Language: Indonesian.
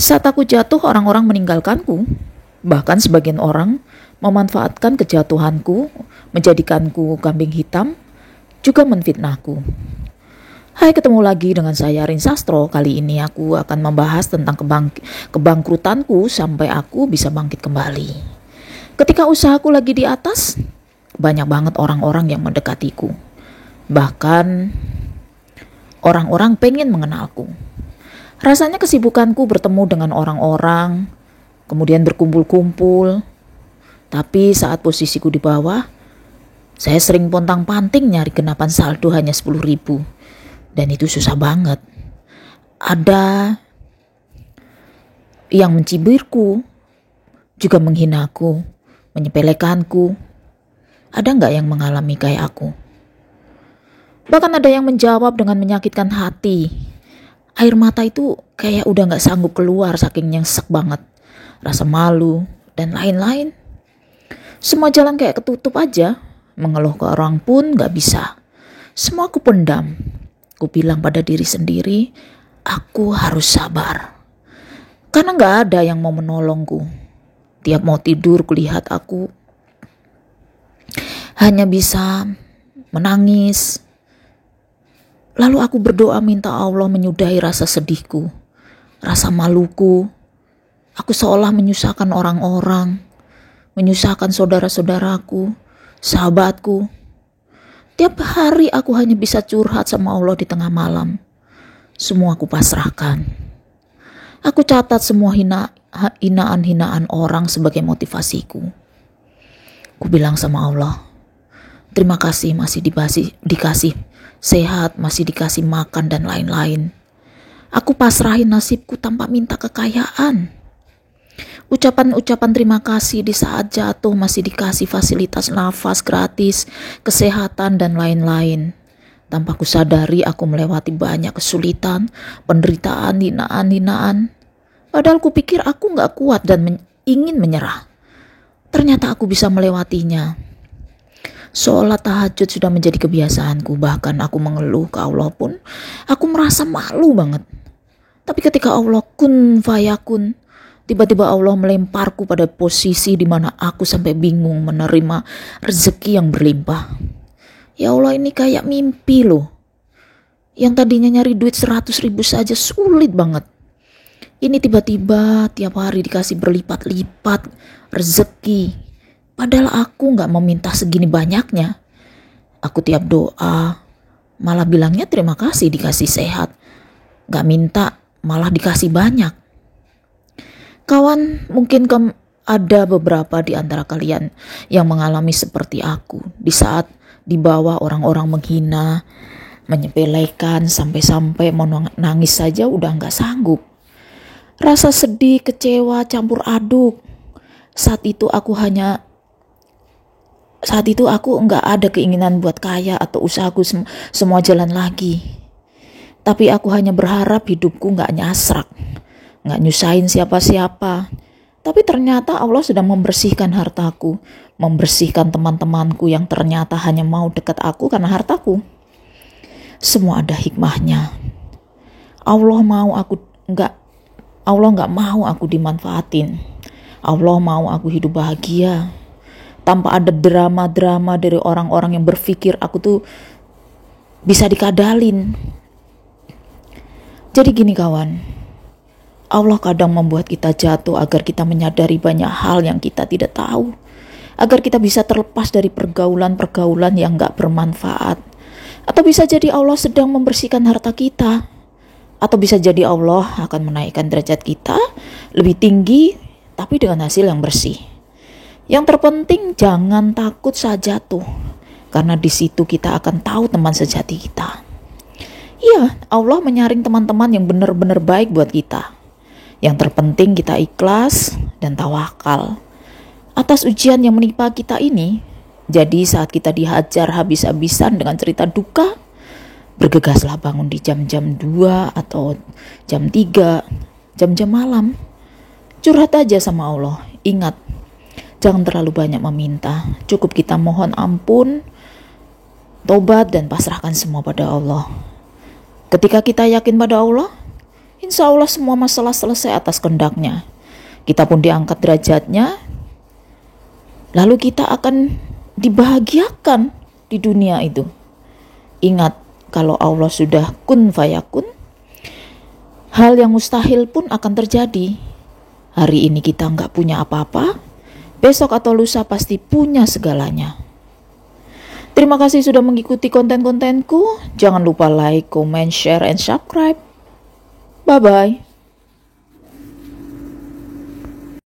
Saat aku jatuh, orang-orang meninggalkanku. Bahkan sebagian orang memanfaatkan kejatuhanku, menjadikanku kambing hitam, juga menfitnahku. Hai, ketemu lagi dengan saya Rin Sastro. Kali ini aku akan membahas tentang kebangkrutanku sampai aku bisa bangkit kembali. Ketika usahaku lagi di atas, banyak banget orang-orang yang mendekatiku. Bahkan orang-orang pengen mengenalku. Rasanya kesibukanku bertemu dengan orang-orang, kemudian berkumpul-kumpul. Tapi saat posisiku di bawah, saya sering pontang-panting nyari genapan saldo hanya 10.000. Dan itu susah banget. Ada yang mencibirku, juga menghinaku, menyepelekanku. Ada nggak yang mengalami kayak aku? Bahkan ada yang menjawab dengan menyakitkan hati. Air mata itu kayak udah gak sanggup keluar saking nyengsek banget. Rasa malu dan lain-lain. Semua jalan kayak ketutup aja. Mengeluh ke orang pun gak bisa. Semua aku pendam. Aku bilang pada diri sendiri, aku harus sabar. Karena gak ada yang mau menolongku. Tiap mau tidur kulihat aku hanya bisa menangis. Lalu aku berdoa minta Allah menyudahi rasa sedihku, rasa maluku. Aku seolah menyusahkan orang-orang, menyusahkan saudara-saudaraku, sahabatku. Tiap hari aku hanya bisa curhat sama Allah di tengah malam. Semua aku pasrahkan. Aku catat semua hinaan-hinaan orang sebagai motivasiku. Aku bilang sama Allah, terima kasih masih dikasih sehat, masih dikasih makan dan lain-lain. Aku pasrahin nasibku tanpa minta kekayaan. Ucapan-ucapan terima kasih di saat jatuh masih dikasih fasilitas nafas gratis, kesehatan dan lain-lain. Tanpa ku sadari aku melewati banyak kesulitan, penderitaan, hinaan-hinaan. Padahal ku pikir aku gak kuat dan ingin menyerah. Ternyata aku bisa melewatinya. Sholat tahajud sudah menjadi kebiasaanku. Bahkan aku mengeluh ke Allah pun aku merasa malu banget. Tapi ketika Allah kun fayakun, tiba-tiba Allah melemparku pada posisi di mana aku sampai bingung menerima rezeki yang berlimpah. Ya Allah, ini kayak mimpi loh. Yang tadinya nyari duit 100.000 saja sulit banget. Ini tiba-tiba tiap hari dikasih berlipat-lipat rezeki. Padahal aku gak meminta segini banyaknya. Aku tiap doa malah bilangnya terima kasih dikasih sehat. Gak minta malah dikasih banyak. Kawan, mungkin ada beberapa di antara kalian yang mengalami seperti aku. Di saat di bawah orang-orang menghina, menyepelekan, sampai-sampai mau nangis saja udah gak sanggup. Rasa sedih, kecewa, campur aduk. Saat itu aku nggak ada keinginan buat kaya atau usahaku semua jalan lagi. Tapi aku hanya berharap hidupku nggak nyasrak, nggak nyusahin siapa-siapa. Tapi ternyata Allah sedang membersihkan hartaku, membersihkan teman-temanku yang ternyata hanya mau dekat aku karena hartaku. Semua ada hikmahnya. Allah nggak mau aku dimanfaatin. Allah mau aku hidup bahagia. Tanpa ada drama-drama dari orang-orang yang berpikir aku tuh bisa dikadalin. Jadi gini kawan, Allah kadang membuat kita jatuh agar kita menyadari banyak hal yang kita tidak tahu. Agar kita bisa terlepas dari pergaulan-pergaulan yang gak bermanfaat. Atau bisa jadi Allah sedang membersihkan harta kita. Atau bisa jadi Allah akan menaikkan derajat kita lebih tinggi tapi dengan hasil yang bersih. Yang terpenting jangan takut saat jatuh, karena di situ kita akan tahu teman sejati kita. Iya, Allah menyaring teman-teman yang benar-benar baik buat kita. Yang terpenting kita ikhlas dan tawakal atas ujian yang menimpa kita ini. Jadi saat kita dihajar habis-habisan dengan cerita duka, bergegaslah bangun di jam-jam 2 atau jam 3, jam-jam malam. Curhat aja sama Allah. Ingat, jangan terlalu banyak meminta. Cukup kita mohon ampun, tobat dan pasrahkan semua pada Allah. Ketika kita yakin pada Allah, insya Allah semua masalah selesai atas kehendaknya. Kita pun diangkat derajatnya, lalu kita akan dibahagiakan di dunia itu. Ingat, kalau Allah sudah kun fayakun, hal yang mustahil pun akan terjadi. Hari ini kita nggak punya apa-apa, besok atau lusa pasti punya segalanya. Terima kasih sudah mengikuti konten-kontenku. Jangan lupa like, comment, share, and subscribe. Bye-bye.